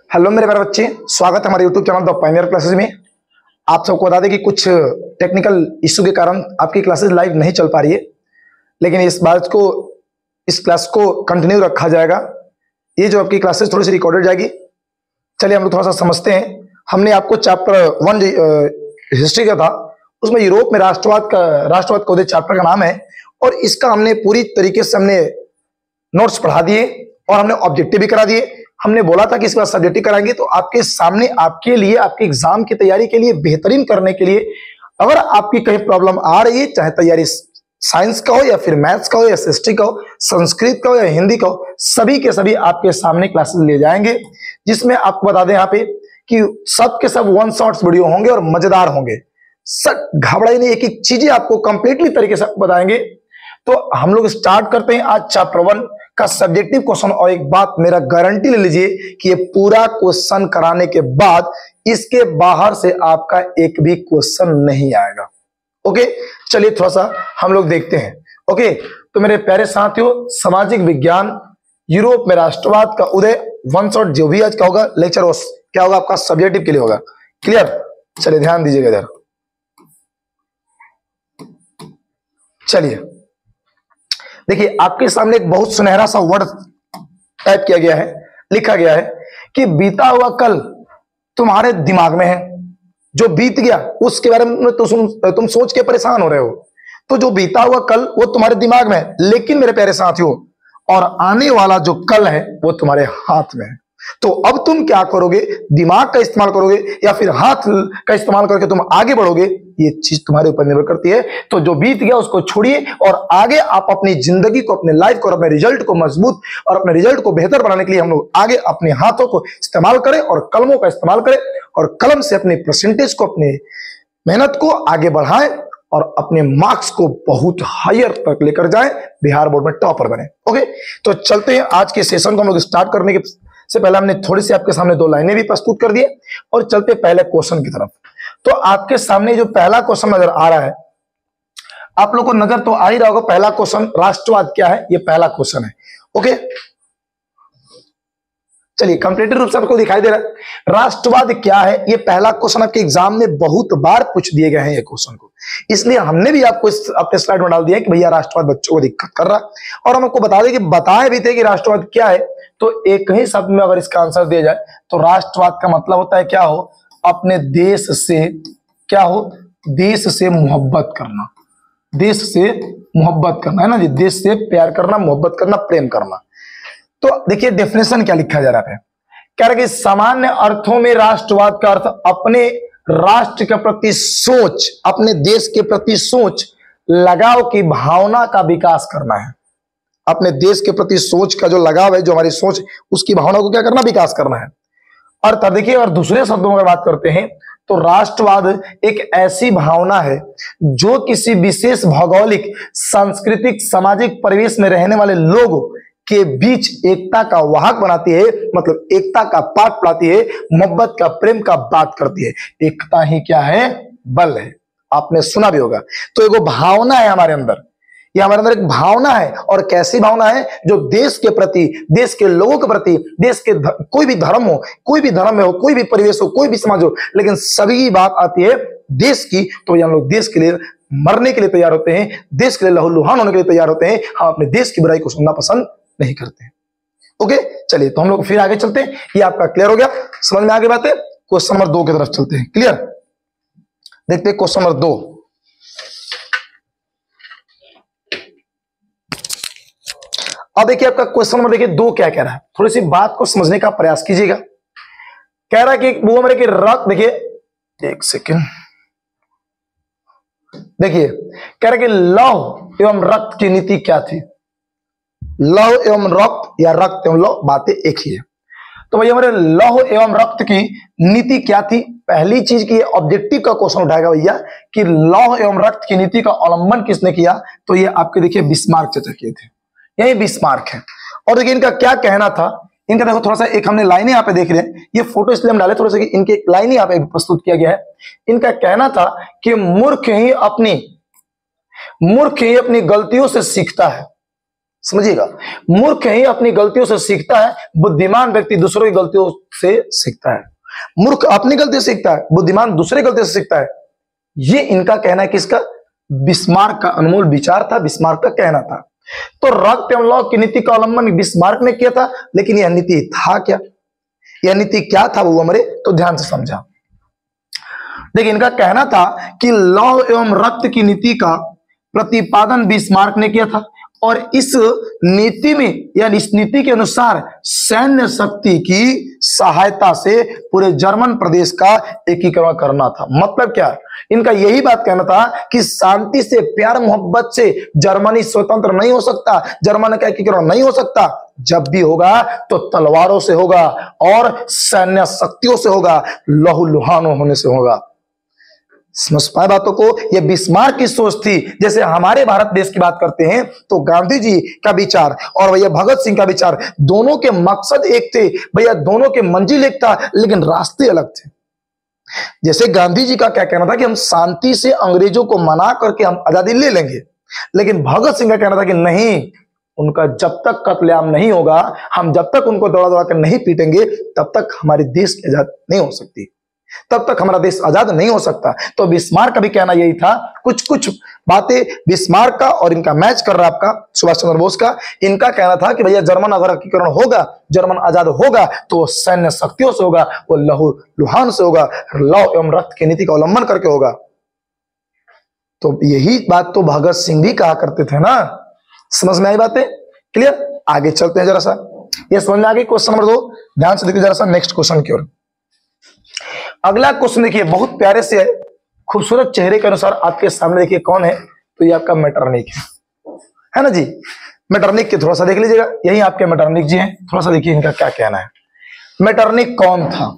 Hello मेरे प्यारे बच्चे, स्वागत है हमारे YouTube channel the Pioneer classes में। आप सबको बता दें कि कुछ टेक्निकल इश्यू के कारण आपकी क्लासेस लाइव नहीं चल पा रही है, लेकिन इस क्लास को कंटिन्यू रखा जाएगा। ये जो आपकी क्लासेस थोड़ी सी रिकॉर्डेड जाएगी। चलिए हम लोग थोड़ा सा समझते हैं। हमने आपको चैप्टर 1 हिस्ट्री का था, उसमें यूरोप में राष्ट्रवाद का चैप्टर का नाम है, और इसका हमने पूरी तरीके से हमने नोट्स पढ़ा दिए और हमने ऑब्जेक्टिव भी करा दिए। हमने बोला था कि इस बार सब्जेक्टिव कराएंगे तो आपके सामने आपके लिए आपके एग्जाम की तैयारी के लिए बेहतरीन करने के लिए, अगर आपकी कहीं प्रॉब्लम आ रही है, चाहे तैयारी साइंस का हो या फिर मैथ्स का हो या हिस्ट्री का हो, संस्कृत का हो या हिंदी का हो, सभी के सभी आपके सामने क्लासेस ले जाएंगे, जिसमें आपको बता दें यहाँ पे कि सब के सब वन शॉट्स वीडियो होंगे और मजेदार होंगे। सब घबराई नहीं, एक एक चीजें आपको कंप्लीटली तरीके से बताएंगे। तो हम लोग स्टार्ट करते हैं आज चैप्टर 1 का सब्जेक्टिव क्वेश्चन। और एक बात मेरा गारंटी ले लीजिए कि ये पूरा क्वेश्चन कराने के बाद इसके बाहर से आपका एक भी क्वेश्चन नहीं आएगा। ओके, चलिए थोड़ा सा हम लोग देखते हैं। ओके, तो मेरे प्यारे साथियों, सामाजिक विज्ञान यूरोप में राष्ट्रवाद का उदय वन शॉट जो भी आज का होगा लेक्चर, क्या होगा आपका सब्जेक्टिव के लिए होगा। क्लियर? चलिए ध्यान दीजिएगा इधर। चलिए देखिए, आपके सामने एक बहुत सुनहरा सा वर्ड टाइप किया गया है, लिखा गया है कि बीता हुआ कल तुम्हारे दिमाग में है। जो बीत गया उसके बारे में तो तुम सोच के परेशान हो रहे हो। तो जो बीता हुआ कल वो तुम्हारे दिमाग में है, लेकिन मेरे प्यारे साथियों, और आने वाला जो कल है वो तुम्हारे हाथ में है। तो अब तुम क्या करोगे? दिमाग का इस्तेमाल करोगे या फिर हाथ का इस्तेमाल करके तुम आगे बढ़ोगे, ये चीज तुम्हारे ऊपर निर्भर करती है। तो जो बीत गया उसको छोड़िए और आगे आप अपनी जिंदगी को, अपने लाइफ को और अपने रिजल्ट को मजबूत और अपने रिजल्ट को बेहतर बनाने के लिए हम लोग आगे अपने हाथों को इस्तेमाल करें और कलमों का इस्तेमाल करें और कलम से अपने परसेंटेज को, अपने मेहनत को आगे बढ़ाएं और अपने मार्क्स को बहुत हायर तक लेकर जाएं, बिहार बोर्ड में टॉपर बने। ओके, तो चलते हैं आज के सेशन को। हम लोग स्टार्ट करने के से पहले हमने थोड़ी सी आपके सामने 2 लाइनें भी प्रस्तुत कर दिए और चलते पहले क्वेश्चन की तरफ। तो आपके सामने जो पहला क्वेश्चन नजर आ रहा है, आप लोग को नजर तो आ ही रहा होगा। पहला क्वेश्चन, राष्ट्रवाद क्या है, ये पहला क्वेश्चन है। ओके, चलिए कंप्लीट रूप से आपको दिखाई दे रहा है राष्ट्रवाद क्या है। ये पहला क्वेश्चन आपके एग्जाम में बहुत बार पूछ दिए गए हैं ये क्वेश्चन को, इसलिए हमने भी आपको अपने स्लाइड में डाल दिया कि भैया राष्ट्रवाद बच्चों को दिक्कत कर रहा है। और हम आपको बता दें कि बताए भी थे कि राष्ट्रवाद क्या है। तो एक ही शब्द में अगर इसका आंसर दिया जाए तो राष्ट्रवाद का मतलब होता है क्या हो? अपने देश से, क्या हो? देश से मोहब्बत करना। देश से मोहब्बत करना है ना जी, देश से प्यार करना, मोहब्बत करना, प्रेम करना। तो देखिए डेफिनेशन क्या लिखा जा रहा है, कह रहा है कि सामान्य अर्थों में राष्ट्रवाद का अर्थ अपने राष्ट्र के प्रति सोच, अपने देश के प्रति सोच, लगाव की भावना का विकास करना है। अपने देश के प्रति सोच का जो लगाव है, जो हमारी सोच, उसकी भावना को क्या करना? विकास करना है। और तब देखिए, और दूसरे शब्दों में बात करते हैं तो राष्ट्रवाद एक ऐसी भावना है जो किसी विशेष भौगोलिक, सांस्कृतिक, सामाजिक परिवेश में रहने वाले लोगों के बीच एकता का वाहक बनाती है, मतलब एकता का पाठ पढ़ाती है, मोहब्बत का, प्रेम का बात करती है। एकता ही क्या है? बल है। आपने सुना भी होगा। तो एक भावना है हमारे अंदर, ये हमारे अंदर एक भावना है। और कैसी भावना है? जो देश के प्रति, देश के लोगों के प्रति, देश के कोई भी धर्म हो, कोई भी धर्म में हो, कोई भी परिवेश हो, कोई भी समाज हो, लेकिन सभी बात आती है देश की, तो हम लोग देश के लिए मरने के लिए तैयार होते हैं, देश के लिए लहूलुहान होने के लिए तैयार होते हैं। हम अपने देश की बुराई को सुनना पसंद नहीं करते हैं। ओके, चलिए तो हम लोग फिर आगे चलते हैं। ये आपका क्लियर हो गया, समझ में आगे बात है। क्वेश्चन नंबर 2 की तरफ चलते हैं। क्लियर? देखते हैं क्वेश्चन नंबर 2। अब देखिए आपका क्वेश्चन नंबर, देखिए 2 क्या कह रहा है, थोड़ी सी बात को समझने का प्रयास कीजिएगा। कह रहा है कि वो मेरे की रक्त, देखिए एक सेकेंड, देखिए कह रहा है कि लौह एवं रक्त की नीति क्या थी। लौह एवं रक्त या रक्त एवं लौह बातें एक ही है। तो भैया मेरे लौह एवं रक्त की नीति क्या थी? पहली चीज की ऑब्जेक्टिव का क्वेश्चन उठाएगा भैया कि लौह एवं रक्त की नीति का अवलंबन किसने किया। तो ये आपके देखिए बिस्मार्क चर्चा किए थे, यही बिस्मार्क है। और देखिए इनका क्या कहना था, इनका देखो थोड़ा सा, एक हमने लाइनें यहाँ पे देख रहे हैं, ये फोटो इसलिए हम डाले थोड़ा सा कि इनके एक लाइन यहाँ पे प्रस्तुत किया गया है। इनका कहना था कि मूर्ख ही अपनी गलतियों से सीखता है। समझिएगा, मूर्ख ही अपनी गलतियों से सीखता है, बुद्धिमान व्यक्ति दूसरों की गलतियों से सीखता है। मूर्ख अपनी गलती से सीखता है, बुद्धिमान दूसरे गलती से सीखता है। ये इनका कहना है। किसका? बिस्मार्क का अनमोल विचार था, बिस्मार्क का कहना था। तो रक्त एवं लौ की नीति का अवलंबन बिस्मार्क ने किया था, लेकिन यह नीति था क्या? यह नीति क्या था वो हमारे तो ध्यान से समझा। देखिए, इनका कहना था कि लौ एवं रक्त की नीति का प्रतिपादन बिस्मार्क ने किया था, और इस नीति में यानी इस नीति के अनुसार सैन्य शक्ति की सहायता से पूरे जर्मन प्रदेश का एकीकरण करना था। मतलब क्या? इनका यही बात कहना था कि शांति से, प्यार मोहब्बत से जर्मनी स्वतंत्र नहीं हो सकता, जर्मन का एकीकरण नहीं हो सकता। जब भी होगा तो तलवारों से होगा और सैन्य शक्तियों से होगा, लहूलुहान होने से होगा। समझ पाए बातों को? यह बिस्मार्क की सोच थी। जैसे हमारे भारत देश की बात करते हैं तो गांधी जी का विचार और भैया भगत सिंह का विचार, दोनों के मकसद एक थे भैया, दोनों के मंजिल एक था, लेकिन रास्ते अलग थे। जैसे गांधी जी का क्या कहना था कि हम शांति से अंग्रेजों को मना करके हम आजादी ले लेंगे, लेकिन भगत सिंह का कहना था कि नहीं, उनका जब तक कत्लेआम नहीं होगा, हम जब तक उनको दौड़ा दौड़ा कर नहीं पीटेंगे, तब तक हमारे देश की आजाद नहीं हो सकती, तब तक हमारा देश आजाद नहीं हो सकता। तो बिस्मार्क का भी कहना यही था। कुछ कुछ बातें बिस्मार्क का और इनका मैच कर रहा है आपका सुभाष चंद्र बोस का। इनका कहना था कि भैया जर्मन अगर एकीकरण होगा, जर्मन आजाद होगा, तो सैन्य शक्तियों से होगा, वो लहूलुहान से होगा, लौ एवं रक्त की नीति का अवलंबन करके होगा। तो यही बात तो भगत सिंह भी कहा करते थे ना। समझ में आई बातें? क्लियर? आगे चलते हैं जरा सा, ये समझ में आ गई। क्वेश्चन नंबर 2 ध्यान से देखिए जरा सा नेक्स्ट क्वेश्चन की ओर। अगला क्वेश्चन देखिए, बहुत प्यारे से है, खूबसूरत चेहरे के अनुसार आपके सामने। देखिए कौन है? तो ये आपका मेटरनिक है ना जी। मेटरनिक के थोड़ा सा देख लीजिएगा, यही आपके मेटरनिक जी हैं। थोड़ा सा देखिए इनका क्या कहना है। मेटरनिक कौन था?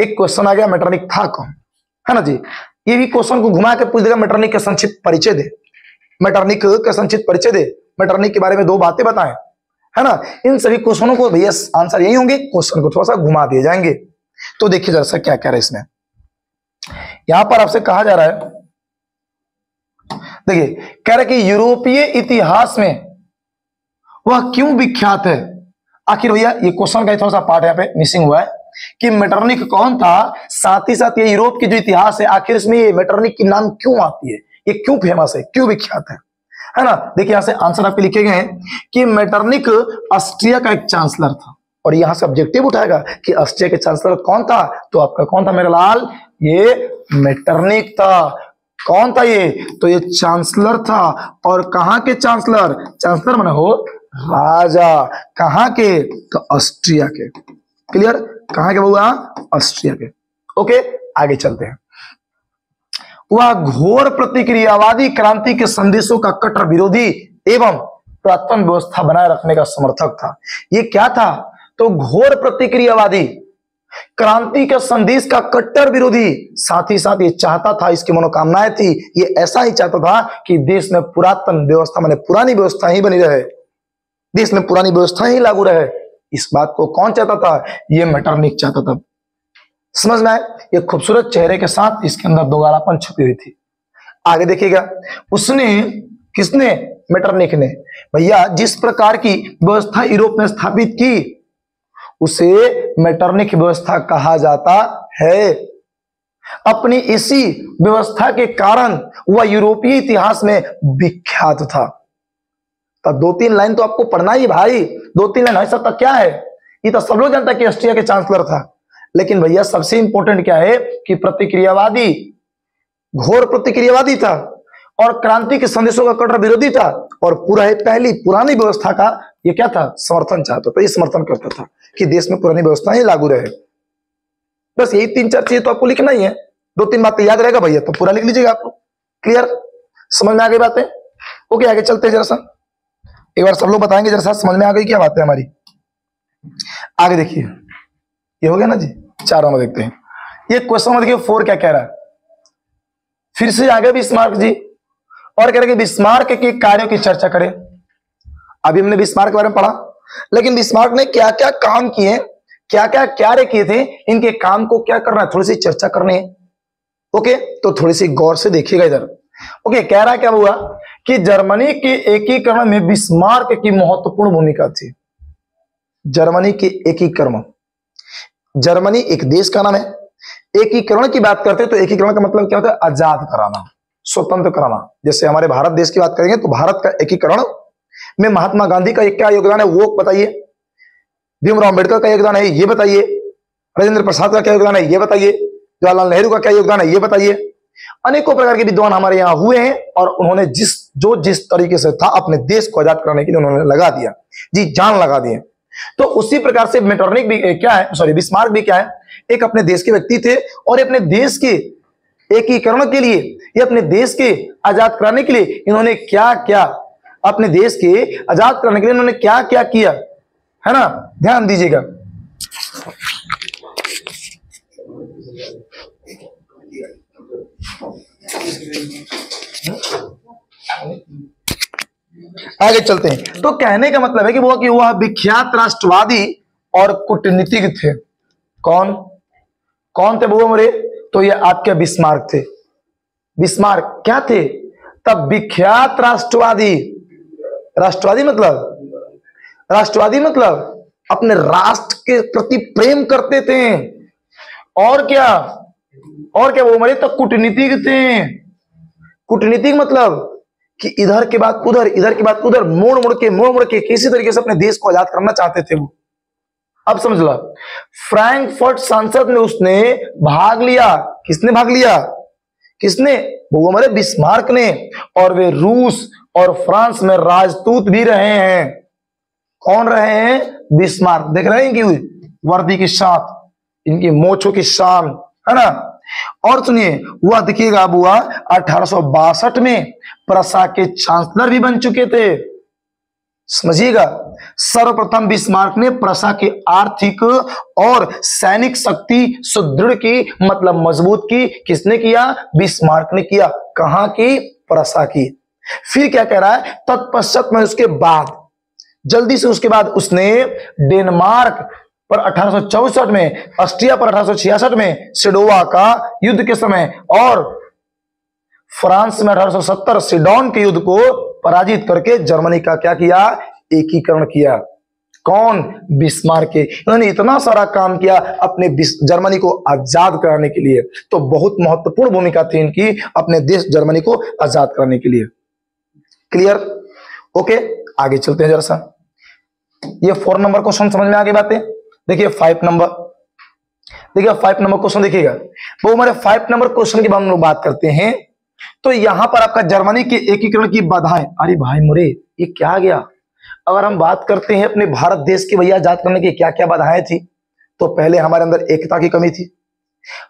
एक क्वेश्चन आ गया, मेटरनिक था कौन, है ना जी। ये भी क्वेश्चन को घुमा के पूछ देगा, मेटरनिक का संक्षिप्त परिचय दे, मेटरनिक का संक्षिप्त परिचय दे, मेटरनिक के बारे में 2 बातें बताएं, है ना। इन सभी क्वेश्चनों को भैया आंसर यही होंगे, क्वेश्चन को थोड़ा सा घुमा दिए जाएंगे। तो देखिए जरा सा क्या कह रहा है इसमें। यहां पर आपसे कहा जा रहा है, देखिए कह रहा है कि यूरोपीय इतिहास में वह क्यों विख्यात है। आखिर भैया ये क्वेश्चन का थोड़ा सा पार्ट यहाँ पे मिसिंग हुआ है कि मेटरनिक कौन था, साथ ही साथ ये यूरोप की जो इतिहास है, आखिर इसमें ये मेटरनिक की नाम क्यों आती है, ये क्यों फेमस है, क्यों विख्यात है ना। देखिए यहां से आंसर आपके लिखे गए हैं कि मेटरनिक ऑस्ट्रिया का एक चांसलर था, और यहां से ऑब्जेक्टिव उठाएगा कि ऑस्ट्रिया के चांसलर कौन था। तो आपका कौन था मेरा लाल? ये मेटरनिक था। कौन था ये? तो ये चांसलर था। और कहां के चांसलर? चांसलर माने हो राजा। कहां के? तो ऑस्ट्रिया के। क्लियर? कहां के बउआ? ऑस्ट्रिया के। ओके आगे चलते हैं। वह घोर प्रतिक्रियावादी क्रांति के संदेशों का कट्टर विरोधी एवं पुरातन व्यवस्था बनाए रखने का समर्थक था। ये क्या था? तो घोर प्रतिक्रियावादी, क्रांति के संदेश का कट्टर विरोधी, साथ ही साथ ये चाहता था, इसकी मनोकामनाएं थी, ये ऐसा ही चाहता था कि देश में पुरातन व्यवस्था माने पुरानी व्यवस्था ही बनी रहे, देश में पुरानी व्यवस्था ही लागू रहे। इस बात को कौन चाहता था? ये मेटरनिक चाहता था। समझ में आए? ये खूबसूरत चेहरे के साथ इसके अंदर दोगालापन छुपी हुई थी। आगे देखिएगा, उसने, किसने? मेटरनिक ने। भैया जिस प्रकार की व्यवस्था यूरोप में स्थापित की उसे मेटरनिक व्यवस्था कहा जाता है। अपनी इसी व्यवस्था के कारण वह यूरोपीय इतिहास में विख्यात था। तो 2-3 लाइन तो आपको पढ़ना ही भाई, 2-3 लाइन ऐसा तक क्या है, ये तो सब लोग जानता है कि ऑस्ट्रिया के चांसलर था। लेकिन भैया सबसे इंपॉर्टेंट क्या है कि प्रतिक्रियावादी, घोर प्रतिक्रियावादी था, और क्रांति के संदेशों का कट्टर विरोधी था, और पूरा पहली पुरानी व्यवस्था का ये क्या था? समर्थन चाहता था। ये समर्थन करता था कि देश में पुरानी व्यवस्था ही लागू रहे। बस यही 3-4 चीजें तो आपको लिखना ही है। 2-3 बातें याद रहेगा भैया तो पूरा लिख लीजिएगा आपको। क्लियर? समझ में आ गई बातें? ओके आगे चलते हैं जरा सा, एक बार सब लोग बताएंगे जरा सा समझ में आ गई क्या बात है हमारी। आगे देखिए, ये हो गया ना जी। 4 नंबर देखते हैं। ये क्वेश्चन नंबर देखिए 4 क्या कह रहा है। फिर से आगे बिस्मार्क जी, और कह रहे कि बिस्मार्क के कार्यों की चर्चा करें। अभी हमने बिस्मार्क के बारे में पढ़ा, लेकिन बिस्मार्क ने क्या क्या काम किए, क्या क्या कार्य किए थे, इनके काम को क्या करना है, थोड़ी सी चर्चा करनी है। ओके तो थोड़ी सी गौर से देखिएगा इधर। ओके कह रहा है क्या हुआ कि जर्मनी के एकीकरण में बिस्मार्क की महत्वपूर्ण भूमिका थी। जर्मनी के एकीकरण, जर्मनी एक देश का नाम है। एकीकरण की बात करते हैं तो एकीकरण का मतलब क्या होता है? आजाद कराना, स्वतंत्र कराना। जैसे हमारे भारत देश की बात करेंगे तो भारत का एकीकरण में महात्मा गांधी का क्या योगदान है वो बताइए, भीमराव अम्बेडकर का योगदान है ये बताइए, राजेंद्र प्रसाद का क्या योगदान है ये बताइए, जवाहरलाल नेहरू का क्या योगदान है ये बताइए। अनेकों प्रकार के विद्वान हमारे यहाँ हुए हैं और उन्होंने जिस तरीके से था अपने देश को आजाद कराने के लिए उन्होंने लगा दिया, जी जान लगा दिए। तो उसी प्रकार से मेटरनिक भी क्या है, सॉरी बिस्मार्क भी क्या है, एक अपने देश के व्यक्ति थे और अपने देश के एकीकरण के लिए, ये अपने देश के आजाद कराने के लिए इन्होंने क्या क्या, अपने देश के आजाद कराने के लिए इन्होंने क्या क्या किया, है ना, ध्यान दीजिएगा। आगे चलते हैं। तो कहने का मतलब है कि वह विख्यात राष्ट्रवादी और कूटनीतिज्ञ थे। कौन कौन थे वो मेरे? तो ये आपके बिस्मार्क थे। बिस्मार्क क्या थे? तब विख्यात राष्ट्रवादी, राष्ट्रवादी मतलब अपने राष्ट्र के प्रति प्रेम करते थे। और क्या वो मेरे? तो कूटनीतिज्ञ थे। कूटनीतिज्ञ मतलब कि इधर के बाद उधर, इधर के बाद उधर, मोड़ मोड़ के किसी तरीके से अपने देश को आजाद करना चाहते थे वो। अब समझ लो, फ्रैंकफर्ट संसद में उसने भाग लिया। किसने भाग लिया? किसने? वो हमारे बिस्मार्क ने। और वे रूस और फ्रांस में राजदूत भी रहे हैं। कौन रहे हैं? बिस्मार्क। देख रहे हैं कि वर्दी के साथ, इनकी मोछों की शान, है ना। और सुनिए, वह देखिएगा बुआ 1862 में प्रसा के चांसलर भी बन चुके थे। समझिएगा, सर्वप्रथम बिस्मार्क ने प्रसा की आर्थिक और सैनिक शक्ति सुदृढ़ की, मतलब मजबूत की। किसने किया? बिस्मार्क ने किया। कहां की? प्रसा की। फिर क्या कह रहा है? तत्पश्चात में उसके बाद, जल्दी से उसके बाद उसने डेनमार्क पर 1864 में, ऑस्ट्रिया पर 1866 में सिडोवा का युद्ध के समय, और फ्रांस में 1870 सिडॉन के युद्ध को पराजित करके जर्मनी का क्या किया? एकीकरण किया। कौन? बिस्मार्क के। उन्होंने इतना सारा काम किया अपने जर्मनी को आजाद कराने के लिए। तो बहुत महत्वपूर्ण भूमिका थी इनकी अपने देश जर्मनी को आजाद कराने के लिए। क्लियर? ओके, आगे चलते हैं जरा सा। ये 4 नंबर क्वेश्चन समझ में आ गई बातें। देखिए 5 नंबर, देखिए 5 नंबर क्वेश्चन देखिएगा। वो हमारे 5 नंबर क्वेश्चन की हम लोग बात करते हैं। तो यहां पर आपका जर्मनी के एकीकरण की बाधाएं, अरे भाई मुरे ये क्या आ गया। अगर हम बात करते हैं अपने भारत देश के भैया आजाद करने की क्या क्या बाधाएं थी, तो पहले हमारे अंदर एकता की कमी थी।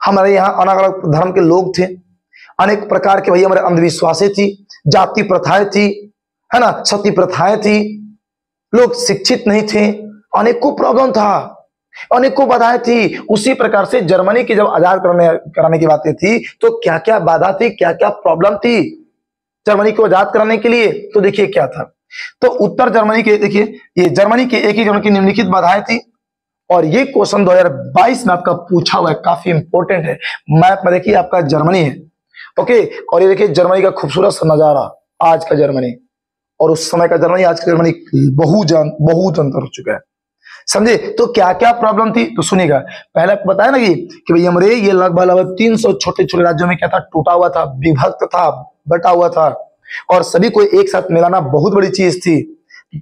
हमारे यहाँ अलग अलग धर्म के लोग थे, अनेक प्रकार के भैया हमारे अंधविश्वासें थी, जाति प्रथाएं थी, है ना, सती प्रथाएं थी, लोग शिक्षित नहीं थे, अनेकों प्रॉब्लम था, अनेकों बाधाएं थी। उसी प्रकार से जर्मनी की जब आजाद कराने की बातें थी तो क्या क्या बाधा थी, क्या क्या प्रॉब्लम थी जर्मनी को आजाद कराने के लिए। तो देखिए क्या था। तो उत्तर जर्मनी के, देखिए ये जर्मनी के एकीकरण की निम्नलिखित बाधाएं थी। और ये क्वेश्चन 2022 में आपका पूछा हुआ है, काफी इंपॉर्टेंट है। मैप में देखिए आपका जर्मनी है, ओके। और ये देखिए जर्मनी का खूबसूरत सा नजारा, आज का जर्मनी और उस समय का जर्मनी, आज का जर्मनी बहुत अंतर हो चुका है, समझे। तो क्या क्या प्रॉब्लम थी तो सुनिएगा। पहले बताया ना कि भैया हमारे ये लगभग 300 छोटे छोटे राज्यों में क्या था, टूटा हुआ था, विभक्त था, बटा हुआ था। और सभी को एक साथ मिलाना बहुत बड़ी चीज थी।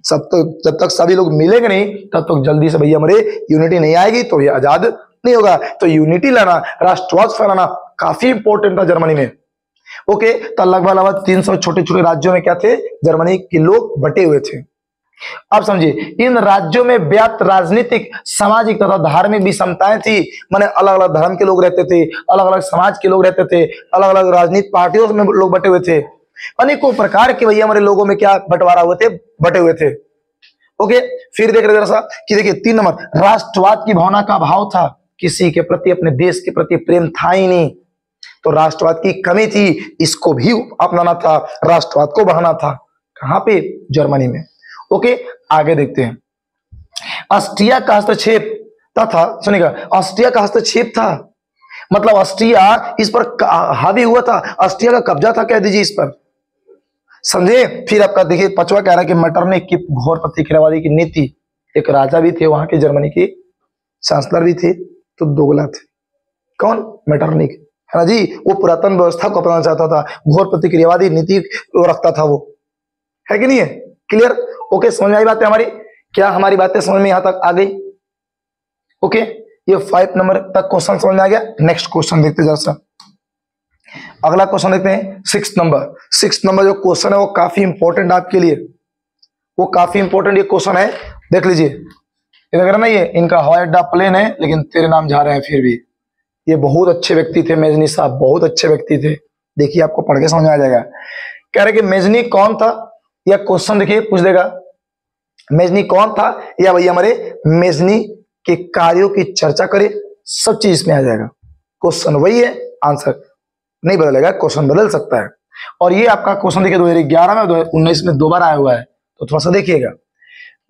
जब तक सभी लोग मिलेंगे नहीं तब तक जल्दी से भैया हमारे यूनिटी नहीं आएगी, तो ये आजाद नहीं होगा। तो यूनिटी लाना, राष्ट्रवाद फैलाना काफी इंपॉर्टेंट था जर्मनी में, ओके। तो लगभग 300 छोटे छोटे राज्यों में क्या थे, जर्मनी के लोग बटे हुए थे। अब समझिए, इन राज्यों में व्याप्त राजनीतिक, सामाजिक तथा धार्मिक विषमताएं थी। माने अलग अलग धर्म के लोग रहते थे, अलग अलग समाज के लोग रहते थे, अलग अलग राजनीतिक पार्टियों में लोग बटे हुए थे। अनेकों प्रकार के भैया हमारे लोगों में क्या बंटवारा हुए थे, बटे हुए थे, ओके। फिर देख रहे जरा सा कि देखिए 3 नंबर, राष्ट्रवाद की भावना का अभाव था। किसी के प्रति, अपने देश के प्रति प्रेम था ही नहीं, तो राष्ट्रवाद की कमी थी। इसको भी अपनाना था, राष्ट्रवाद को बढ़ाना था। कहां पे? जर्मनी में, ओके। आगे देखते हैं। ऑस्ट्रिया का हस्तक्षेप था, सुनिएगा, ऑस्ट्रिया का हस्तक्षेप था, मतलब ऑस्ट्रिया इस पर हावी हुआ था, ऑस्ट्रिया का कब्जा था कह दीजिए इस पर। समझे। फिर आपका देखिए पांचवा कह रहा है कि मेटरनिक की घोर प्रतिक्रियावादी की नीति, एक राजा भी थे वहां के, जर्मनी की चांसलर भी थे, तो दोगला थे। कौन? मेटरनिक, है ना जी। वो पुरातन व्यवस्था को अपनाना चाहता था, घोर प्रतिक्रियावादी नीति रखता था वो, है कि नहीं है? क्लियर? ओके, समझ में आई बातें हमारी? क्या हमारी बातें समझ में यहां तक आ गई? ओके, ये 5 नंबर तक क्वेश्चन समझ में आ गया। नेक्स्ट क्वेश्चन देखते जरा सा, अगला क्वेश्चन देखते हैं 6 नंबर। 6 नंबर जो क्वेश्चन है वो काफी इंपॉर्टेंट आपके लिए, वो काफी इंपॉर्टेंट ये क्वेश्चन है, देख लीजिए। ये देख रहे ना, ये इनका हवाई अड्डा प्लेन है, लेकिन तेरे नाम जा रहे हैं फिर भी। ये बहुत अच्छे व्यक्ति थे मेजनी साहब, बहुत अच्छे व्यक्ति थे। देखिए आपको पढ़ के समझ में आ जाएगा। कह रहे कि मेजनी कौन था, यह क्वेश्चन देखिए पूछ देगा, मेजनी कौन था, या भैया हमारे मेजनी के कार्यों की चर्चा करें, सब चीज इसमें आ जाएगा। क्वेश्चन वही है, आंसर नहीं बदलेगा, क्वेश्चन बदल सकता है। और ये आपका क्वेश्चन देखिए 2011 में 2019 में 2 बार आया हुआ है, तो थोड़ा सा देखिएगा।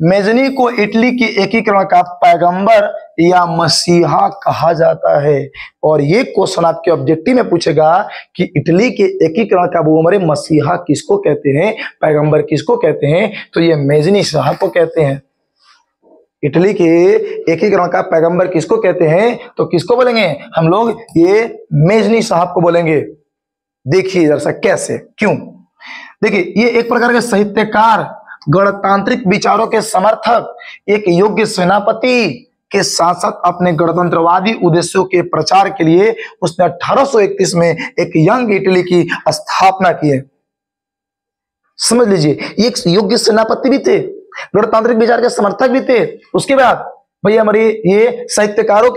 मेजनी को इटली के एकीकरण का पैगंबर या मसीहा कहा जाता है। और ये क्वेश्चन आपके ऑब्जेक्टिव में पूछेगा कि इटली के एकीकरण का वो हमारे मसीहा किसको कहते हैं, पैगंबर किसको कहते हैं, तो ये मेजनी साहब को कहते हैं। इटली के एकीकरण का पैगंबर किसको कहते हैं, तो किसको बोलेंगे हम लोग, ये मेजनी साहब को बोलेंगे। देखिए जरा सा कैसे, क्यों। देखिए ये एक प्रकार के साहित्यकार, गणतांत्रिक विचारों के समर्थक, एक योग्य सेनापति के साथ साथ अपने गणतंत्रवादी उद्देश्यों के प्रचार के लिए उसने 1831 में एक यंग इटली की स्थापना की है। समझ लीजिए, ये एक योग्य सेनापति भी थे, गणतांत्रिक विचार के समर्थक भी थे, उसके बाद भैया हमारे ये साहित्यकारों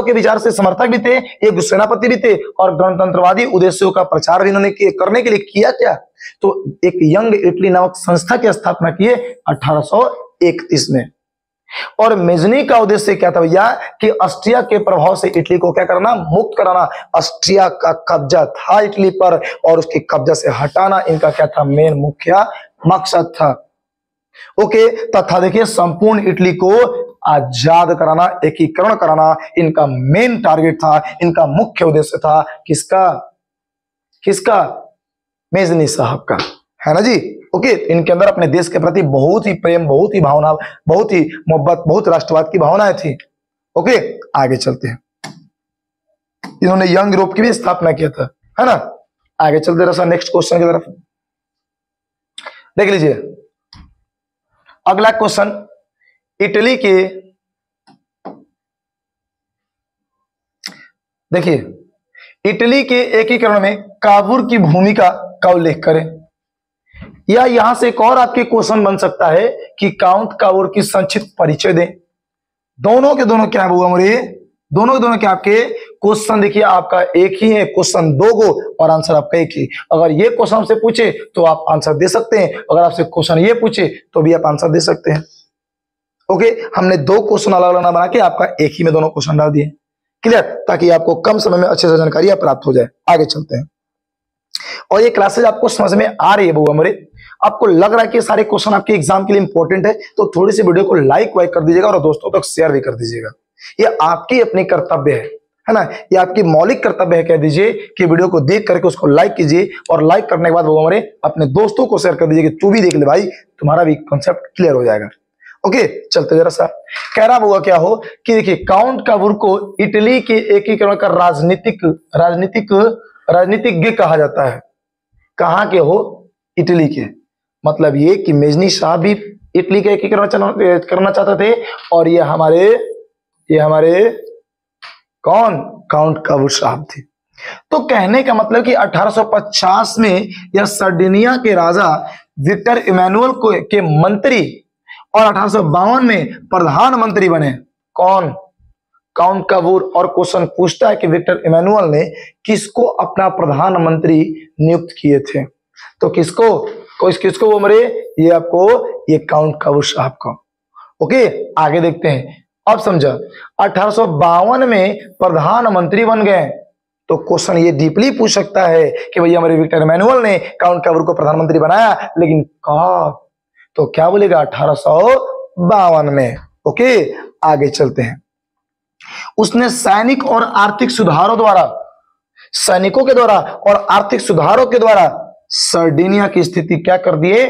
के विचार से समर्थक भी थे, ये सेनापति भी थे, और गणतंत्रवादी उद्देश्यों का प्रचार भी इन्होंने करने के लिए किया क्या, तो एक यंग इटली नामक संस्था की स्थापना की 1831 में। और मेजनी का उद्देश्य क्या था भैया, कि ऑस्ट्रिया के प्रभाव से इटली को क्या करना, मुक्त कराना। ऑस्ट्रिया का कब्जा था इटली पर, और उसके कब्जा से हटाना इनका क्या था, मेन मुख्य मकसद था। ओके, तथा देखिए संपूर्ण इटली को आजाद कराना, एकीकरण कराना इनका मेन टारगेट था, इनका मुख्य उद्देश्य था। किसका? मेजनी साहब का, है ना जी। ओके, इनके अंदर अपने देश के प्रति बहुत ही प्रेम, बहुत ही भावना, बहुत ही मोहब्बत, बहुत राष्ट्रवाद की भावनाएं थी। ओके, आगे चलते हैं। इन्होंने यंग यूरोप की भी स्थापना किया था, है ना। आगे चलते रहा नेक्स्ट क्वेश्चन की तरफ, देख लीजिए। अगला क्वेश्चन, इटली के, देखिए इटली के एकीकरण में काबूर की भूमिका का उल्लेख करें। या यहां से एक और आपके क्वेश्चन बन सकता है कि काउंट काबूर की संक्षिप्त परिचय दें। दोनों के दोनों क्या है, दोनों के दोनों क्या आपके क्वेश्चन देखिए आपका एक ही है, क्वेश्चन 2 गो और आंसर आपका एक ही। अगर ये क्वेश्चन आपसे पूछे तो आप आंसर दे सकते हैं, अगर आपसे क्वेश्चन ये पूछे तो भी आप आंसर दे सकते हैं। ओके, हमने 2 क्वेश्चन अलग अलग ना बना के आपका एक ही में दोनों क्वेश्चन डाल दिए, क्लियर, ताकि आपको कम समय में अच्छे से जानकारी प्राप्त हो जाए। आगे चलते हैं। और ये क्लासेज आपको समझ में आ रही है बउआ मेरे, आपको लग रहा है कि सारे क्वेश्चन आपके एग्जाम के लिए इंपॉर्टेंट है, तो थोड़ी सी वीडियो को लाइक कर दीजिएगा और दोस्तों तक शेयर भी कर दीजिएगा। ये आपकी अपनी कर्तव्य है ना, ये आपकी मौलिक कर्तव्य है। कह दीजिए कि वीडियो को देख करके उसको लाइक कीजिए, और लाइक करने के बाद वो हमारे अपने दोस्तों को शेयर कर दीजिए कि तू भी देख ले भाई, तुम्हारा भी कॉन्सेप्ट क्लियर हो जाएगा। ओके, चलते जरा सा। कह रहा होगा क्या हो कि देखिए काउंट काबूर को इटली के एकीकरण का राजनीतिज्ञ कहा जाता है। कहां के हो, इटली के। मतलब ये कि मेजनी साहब भी इटली का एकीकरण करना चाहते थे, और ये हमारे कौन, काउंट काबूर साहब थे। तो कहने का मतलब कि 1850 में यह सर्डिनिया के राजा विक्टर इमैनुअल के मंत्री, और 1852 में प्रधानमंत्री बने। कौन, काउंट काबूर। और क्वेश्चन पूछता है कि विक्टर इमैनुअल ने किसको अपना प्रधानमंत्री नियुक्त किए थे, तो किसको वो मरे, ये आपको ये काउंट काबूर साहब को। ओके, आगे देखते हैं। अब समझा, 1852 में प्रधानमंत्री बन गए, तो क्वेश्चन ये डीपली पूछ सकता है कि भैया हमारे विक्टर इमैनुअल ने काउंट काबूर को प्रधानमंत्री बनाया, लेकिन कब, तो क्या बोलेगा 1852 में। ओके, आगे चलते हैं। उसने सैनिक और आर्थिक सुधारों द्वारा, सैनिकों के द्वारा और आर्थिक सुधारों के द्वारा सर्डिनिया की स्थिति क्या कर दिए,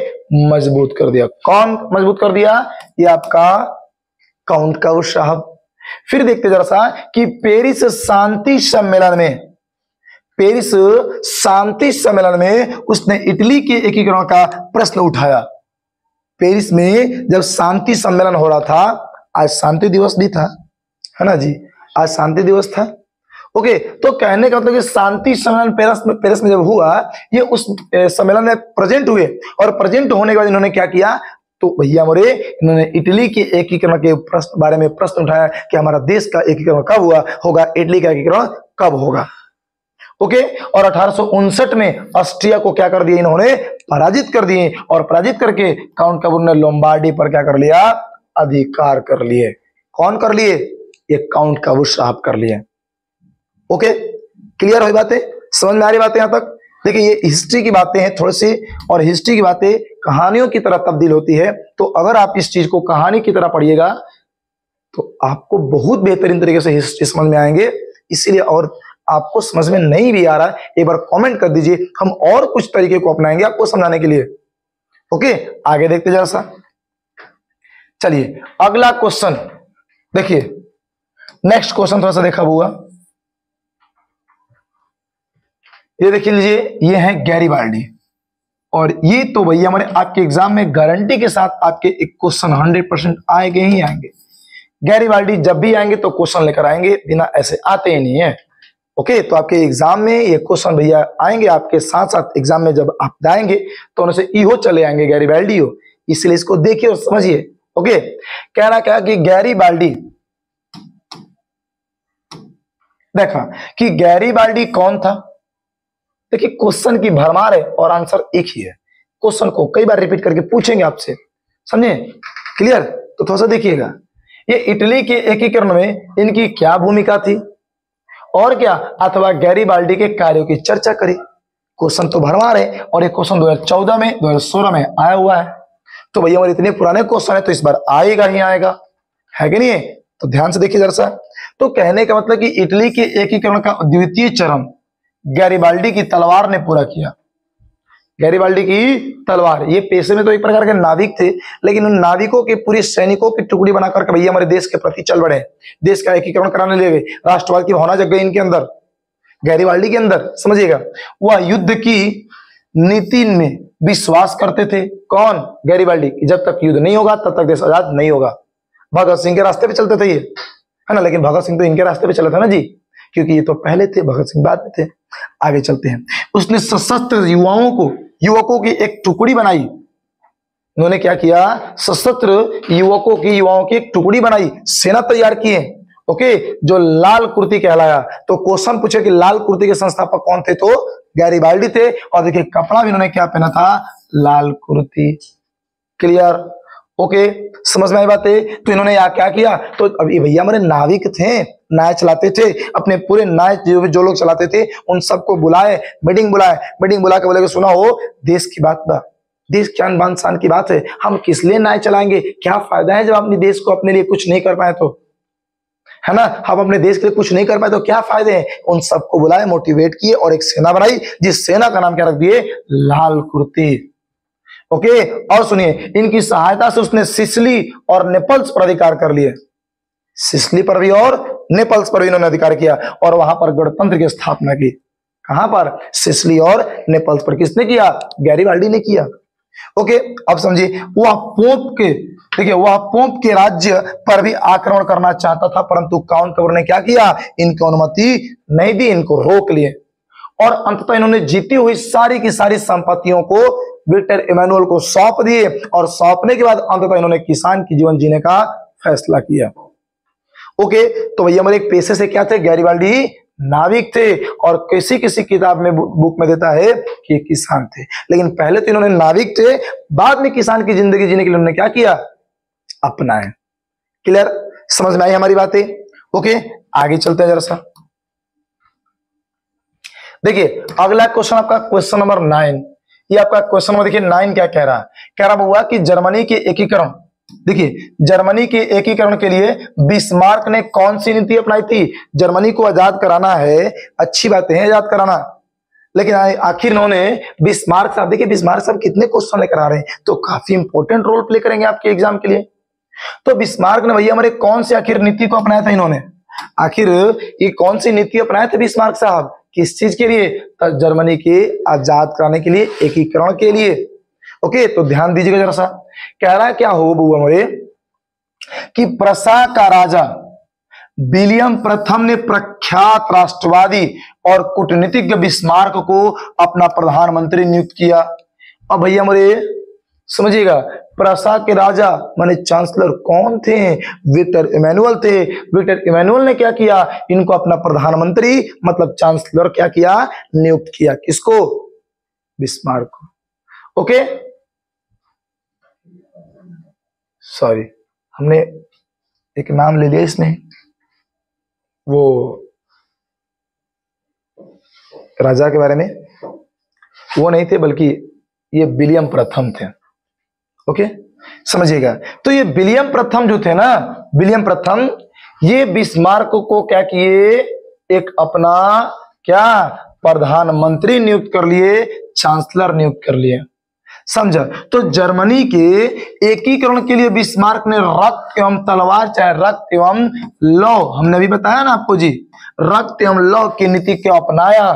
मजबूत कर दिया। कौन मजबूत कर दिया, ये आपका काउंट काउर साहब। फिर देखते जरा सा कि पेरिस शांति सम्मेलन में, पेरिस शांति सम्मेलन में उसने इटली के एकीकरण का प्रश्न उठाया। पेरिस में जब शांति सम्मेलन हो रहा था, आज शांति दिवस भी था, है ना जी, आज शांति दिवस था। ओके, तो कहने का मतलब कि शांति सम्मेलन पेरिस में जब हुआ, ये उस सम्मेलन में प्रेजेंट हुए, और प्रेजेंट होने के बाद इन्होंने क्या किया, तो भैया मोरे इन्होंने इटली के एकीकरण के बारे में प्रश्न उठाया कि हमारा देश का एकीकरण कब हुआ होगा, इटली का एकीकरण कब होगा। ओके, और 1859 में ऑस्ट्रिया को क्या कर दिया, इन्होंने पराजित कर दिए, और पराजित करके काउंट काबूर ने लोम्बार्डी पर क्या कर लिया, अधिकार कर लिए। कौन कर लिए, ये काउंट काबूर साहब कर लिए। ओके, क्लियर हुई बातें, समझ में आ रही बातें यहां तक। देखिए ये हिस्ट्री की बातें हैं थोड़ी सी, और हिस्ट्री की बातें कहानियों की तरह तब्दील होती है। तो अगर आप इस चीज को कहानी की तरह पढ़िएगा तो आपको बहुत बेहतरीन तरीके से हिस्ट्री समझ में आएंगे। इसीलिए, और आपको समझ में नहीं भी आ रहा है, एक बार कमेंट कर दीजिए, हम और कुछ तरीके को अपनाएंगे आपको समझाने के लिए। ओके, आगे देखते जरा सा। चलिए अगला क्वेश्चन देखिए, नेक्स्ट क्वेश्चन थोड़ा सा देखा हुआ, ये देखिए लीजिए, ये है गैरीबाल्डी, और ये तो भैया हमारे आपके एग्जाम में गारंटी के साथ आपके एक क्वेश्चन 100% आएंगे ही आएंगे। गैरीबाल्डी जब भी आएंगे तो क्वेश्चन लेकर आएंगे, बिना ऐसे आते ही नहीं है। ओके, तो आपके एग्जाम में ये क्वेश्चन भैया आएंगे, आपके साथ साथ एग्जाम में जब आप जाएंगे तो उनसे इहो चले आएंगे, गैरीबाल्डी हो, इसलिए इसको देखिए और समझिए। ओके, कह रहा क्या कि गैरीबाल्डी, देखा कि गैरीबाल्डी कौन था। देखिए क्वेश्चन की भरमार है और आंसर एक ही है, क्वेश्चन को कई बार रिपीट करके पूछेंगे आपसे, समझे, क्लियर। तो थोड़ा सा देखिएगा, ये इटली के एकीकरण में इनकी क्या भूमिका थी, और क्या, अथवा गैरीबाल्डी के कार्यों की चर्चा करें। क्वेश्चन तो भरमार है, और एक क्वेश्चन 2014 में 2016 में आया हुआ है। तो भैया हमारे इतने पुराने क्वेश्चन है तो इस बार आएगा ही आएगा, है कि नहीं है। तो ध्यान से देखिए जरा सा। तो कहने का मतलब कि इटली के एकीकरण का द्वितीय चरण गैरीबाल्डी की तलवार ने पूरा किया। गैरीबाल्डी की तलवार, ये पेशे में तो एक प्रकार के नाविक थे, लेकिन उन नाविकों के पूरे सैनिकों की टुकड़ी बनाकर के भैया हमारे देश के प्रति चल बढ़े, देश का एकीकरण कराने लगे, राष्ट्रवाद की भावना जग गई इनके अंदर, गैरीबाल्डी के अंदर, समझिएगा। वह युद्ध की नीति में विश्वास करते थे। कौन, गैरीबाल्डी, जब तक युद्ध नहीं होगा तब तक देश आजाद नहीं होगा। भगत सिंह के रास्ते पे चलते थे ये, है ना, लेकिन भगत सिंह तो इनके रास्ते पे चला था ना जी, क्योंकि ये तो पहले थे, भगत सिंह बाद में थे। आगे चलते हैं। उसने सशस्त्र युवकों की एक टुकड़ी बनाई। उन्होंने क्या किया, सशस्त्र युवाओं की एक टुकड़ी बनाई, सेना तैयार किए। ओके, जो लाल कुर्ती कहलाया। तो क्वेश्चन पूछे कि लाल कुर्ती के संस्थापक कौन थे, तो गैरीबाल्डी थे। और देखिए कपड़ा भी इन्होंने क्या पहना था, लाल कुर्ती। क्लियर, ओके, समझ में आई बातें। तो इन्होंने क्या किया, तो अभी भैया हमारे नाविक थे, नाय चलाते थे, अपने पूरे नाय जो लोग चलाते थे उन सबको बुलाए, मीटिंग बुला के बोले कि सुना हो, देश की बात बा, देश की आन शान की बात है, हम किस लिए नाय चलाएंगे, क्या फायदा है जब अपने देश को अपने लिए कुछ नहीं कर पाए तो, है ना, हम अपने देश के लिए कुछ नहीं कर पाए तो क्या फायदे हैं। उन सबको बुलाए, मोटिवेट किए और एक सेना बनाई, जिस सेना का नाम क्या रख दिए, लाल कुर्ती। ओके, और सुनिए, इनकी सहायता से उसने सिसिली और नेपल्स पर अधिकार कर लिए, सिसिली पर भी और नेपल्स पर भी इन्होंने अधिकार किया, और वहां पर गणतंत्र की स्थापना की। कहां पर, सिसिली और नेपल्स पर। किसने किया, गैरीबाल्डी ने किया। ओके, अब समझिए, वह पोप के राज्य पर भी आक्रमण करना चाहता था, परंतु काउंट काबूर ने क्या किया, इनको अनुमति नहीं दी, इनको रोक लिए, और अंततः इन्होंने जीती हुई सारी की सारी संपत्तियों को विक्टर इमैनुअल को सौंप दिए, और सौंपने के बाद अंततः इन्होंने किसान की जीवन जीने का फैसला किया। ओके, तो भैया हमारे एक पेशे से क्या थे, गैरीबाल्डी नाविक थे, और किसी किसी किताब में बुक में देता है कि किसान थे, लेकिन पहले तो इन्होंने नाविक थे, बाद में किसान की जिंदगी जीने के लिए उन्होंने क्या किया, अपनाए। क्लियर, समझ में आई हमारी बातें। ओके, आगे चलते हैं जरा सा। देखिए अगला क्वेश्चन आपका क्वेश्चन नंबर 9, ये आपका क्वेश्चन नंबर देखिए 9 क्या कह रहा है, कह रहा हुआ कि जर्मनी के एकीकरण, देखिए जर्मनी के एकीकरण के लिए बिस्मार्क ने कौन सी नीति अपनाई थी। जर्मनी को आजाद कराना है, अच्छी बात है आजाद कराना, लेकिन आखिर इन्होंने बिस्मार्क साहब, देखिए बिस्मार्क साहब कितने क्वेश्चन लेकर आ रहे हैं, तो काफी इंपॉर्टेंट रोल प्ले करेंगे आपके एग्जाम के लिए। तो बिस्मार्क ने भैया हमारे कौन सी आखिर नीति को अपनाया था इन्होंने, आखिर ये कौन सी नीति अपनाए थे बिस्मार्क साहब, किस चीज के लिए, तो जर्मनी के आजाद कराने के लिए, एकीकरण के लिए। ओके, तो ध्यान दीजिएगा जरा सा, कह रहा है क्या हो बउआ हमारे कि प्रसा का राजा विलियम प्रथम ने प्रख्यात राष्ट्रवादी और कूटनीतिज्ञ बिस्मार्क को अपना प्रधानमंत्री नियुक्त किया। अब भैया हमारे समझिएगा, प्रसा के राजा माने चांसलर कौन थे, विक्टर इमैनुअल थे। विक्टर इमैनुअल ने क्या किया, इनको अपना प्रधानमंत्री मतलब चांसलर क्या किया, नियुक्त किया। किसको, बिस्मार्क को। ओके, सॉरी हमने एक नाम ले लिया इसमें, वो राजा के बारे में वो नहीं थे, बल्कि ये विलियम प्रथम थे। ओके, समझिएगा। तो ये विलियम प्रथम जो थे ना, विलियम प्रथम ये बिस्मार्क को क्या किए, एक अपना क्या प्रधानमंत्री नियुक्त कर लिए, चांसलर नियुक्त कर लिए। समझा। तो जर्मनी के एकीकरण के लिए बिस्मार्क ने रक्त एवं तलवार, चाहे रक्त एवं लौ, हमने भी बताया ना आपको जी, रक्त एवं लौ की नीति को अपनाया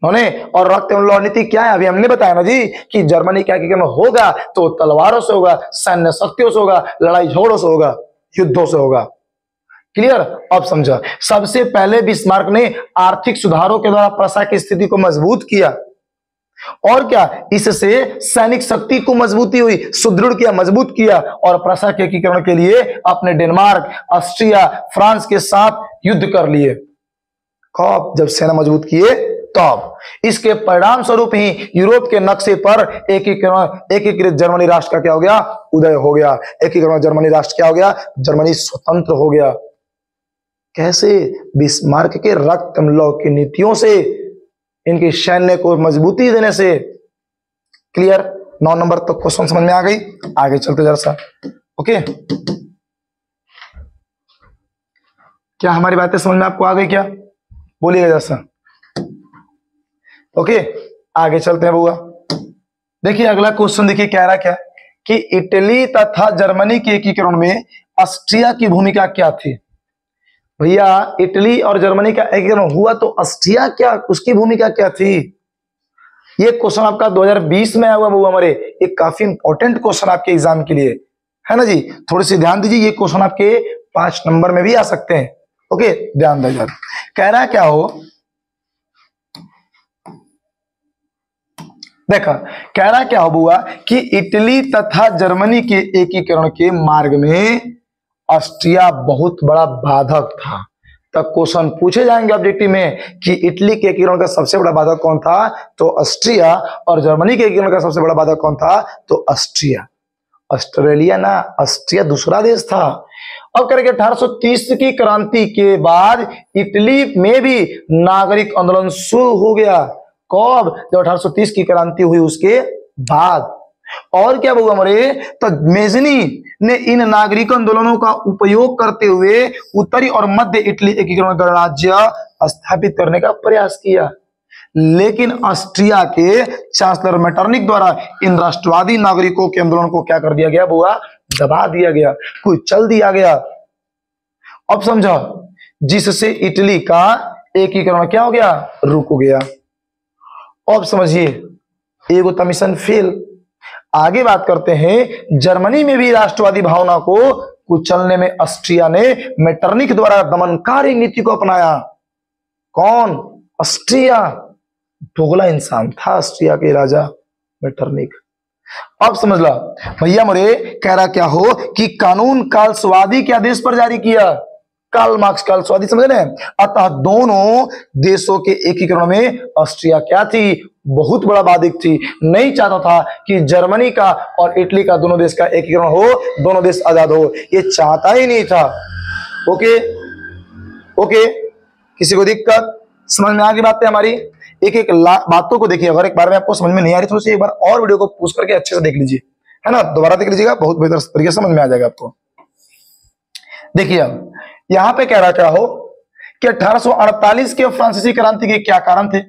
उन्होंने। और रक्त एवं लौ नीति क्या है, अभी हमने बताया ना जी कि जर्मनी क्या एकीकरण होगा तो तलवारों से होगा, सैन्य शक्तियों से होगा, लड़ाई झगड़ों से होगा, युद्धों से होगा। क्लियर, अब समझा। सबसे पहले बिस्मार्क ने आर्थिक सुधारों के द्वारा प्रसा की स्थिति को मजबूत किया, और क्या, इससे सैनिक शक्ति को मजबूती हुई, सुदृढ़ किया, मजबूत किया, और प्रसा के एकीकरण के लिए अपने डेनमार्क, ऑस्ट्रिया, फ्रांस के साथ युद्ध कर लिए। कब, जब सेना मजबूत किए तब। इसके परिणाम स्वरूप ही यूरोप के नक्शे पर एकीकृत जर्मनी राष्ट्र का क्या हो गया, उदय हो गया। एकीकृत जर्मनी राष्ट्र क्या हो गया, जर्मनी स्वतंत्र हो गया। कैसे, बिस्मार्क के रक्त लौ की नीतियों से, इनके सैन्य को मजबूती देने से। क्लियर, 9 नंबर तक क्वेश्चन समझ में आ गई। आगे चलते जरा सा। ओके, क्या हमारी बातें समझ में आपको आ गई, क्या बोलिएगा जरा सा। ओके, आगे चलते हैं बुआ। देखिए अगला क्वेश्चन, देखिए कह रहा क्या कि इटली तथा जर्मनी के एकीकरण में ऑस्ट्रिया की भूमिका क्या थी। भैया इटली और जर्मनी का एकीकरण हुआ तो ऑस्ट्रिया क्या, उसकी भूमिका क्या थी। ये क्वेश्चन आपका 2020 में आया हुआ बहु हमारे, एक काफी इंपॉर्टेंट क्वेश्चन आपके एग्जाम के लिए है ना जी। थोड़ी सी ध्यान दीजिए, ये क्वेश्चन आपके 5 नंबर में भी आ सकते हैं। ओके, ध्यान दीजिए। कह रहा क्या हो, देखा कह रहा क्या हो बुआ कि इटली तथा जर्मनी के एकीकरण के मार्ग में ऑस्ट्रिया बहुत बड़ा बाधक था। तब क्वेश्चन पूछे जाएंगे ऑब्जेक्टिव में कि इटली के एकीकरण का सबसे बड़ा बाधक कौन था, तो ऑस्ट्रिया, और जर्मनी के एकीकरण का सबसे बड़ा बाधक कौन था, तो ऑस्ट्रिया। ऑस्ट्रेलिया ना, ऑस्ट्रिया दूसरा देश था। अब करेंगे 1830 की क्रांति के बाद इटली में भी नागरिक आंदोलन शुरू हो गया। कब, जब 1830 की क्रांति हुई उसके बाद। और क्या हुआ हमारे, तो मेजनी ने इन नागरिक आंदोलनों का उपयोग करते हुए उत्तरी और मध्य इटली एकीकरण गणराज्य स्थापित करने का प्रयास किया। लेकिन ऑस्ट्रिया के चांसलर मेटरनिक द्वारा इन राष्ट्रवादी नागरिकों के आंदोलन को क्या कर दिया गया बुआ, दबा दिया गया, कुचल दिया गया। अब समझा, जिससे इटली का एकीकरण क्या हो गया, रुक गया। अब समझिए, एगो तो मिशन फेल। आगे बात करते हैं, जर्मनी में भी राष्ट्रवादी भावना को कुचलने में ऑस्ट्रिया ने मेटरनिक द्वारा दमनकारी नीति को अपनाया। कौन, ऑस्ट्रिया। दोगला इंसान था ऑस्ट्रिया के राजा मेटरनिक। अब समझ ला भैया मोरे, कह रहा क्या हो कि कानून कालस्वादी के आदेश पर जारी किया। कार्ल मार्क्स कालस्वादी, समझ रहे हैं। अतः दोनों देशों के एकीकरण में ऑस्ट्रिया क्या थी, बहुत बड़ा बाधक थी। नहीं चाहता था कि जर्मनी का और इटली का दोनों देश का एकीकरण हो, दोनों देश आजाद हो, ये चाहता ही नहीं था। ओके ओके, किसी को दिक्कत समझ में आ गई बातें हमारी। एक एक बातों को देखिए, अगर एक बार में आपको समझ में नहीं आ रही, थोड़ी सी एक बार और वीडियो को पूछ करके अच्छे से देख लीजिए, है ना, दोबारा देख लीजिएगा, बहुत बेहतर तरीके से समझ में आ जाएगा आपको। देखिए अब यहां पे कह रहा क्या हो कि 1848 के फ्रांसीसी क्रांति के क्या कारण थे।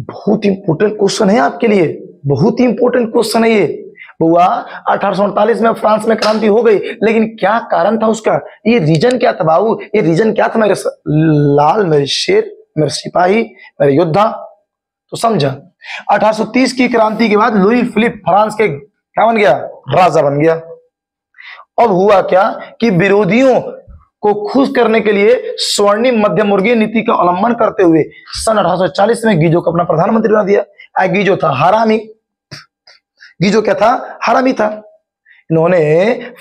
बहुत इंपॉर्टेंट क्वेश्चन है आपके लिए, बहुत इंपॉर्टेंट क्वेश्चन है ये। हुआ 1848 में फ्रांस में क्रांति हो गई, लेकिन क्या कारण था उसका, ये रीजन क्या था बाबू, ये रीजन क्या था मेरे लाल, मेरे शेर, मेरे सिपाही, मेरे योद्धा? तो समझा, 1830 की क्रांति के बाद लुई फिलिप फ्रांस के क्या बन गया, राजा बन गया। अब हुआ क्या कि विरोधियों को खुश करने के लिए स्वर्णिम मध्यमवर्गीय नीति का अवलंबन करते हुए सन 1840 में गीजो को अपना प्रधानमंत्री बना दिया। गीजो था हरामी, गीजो क्या था, हरामी था। इन्होंने,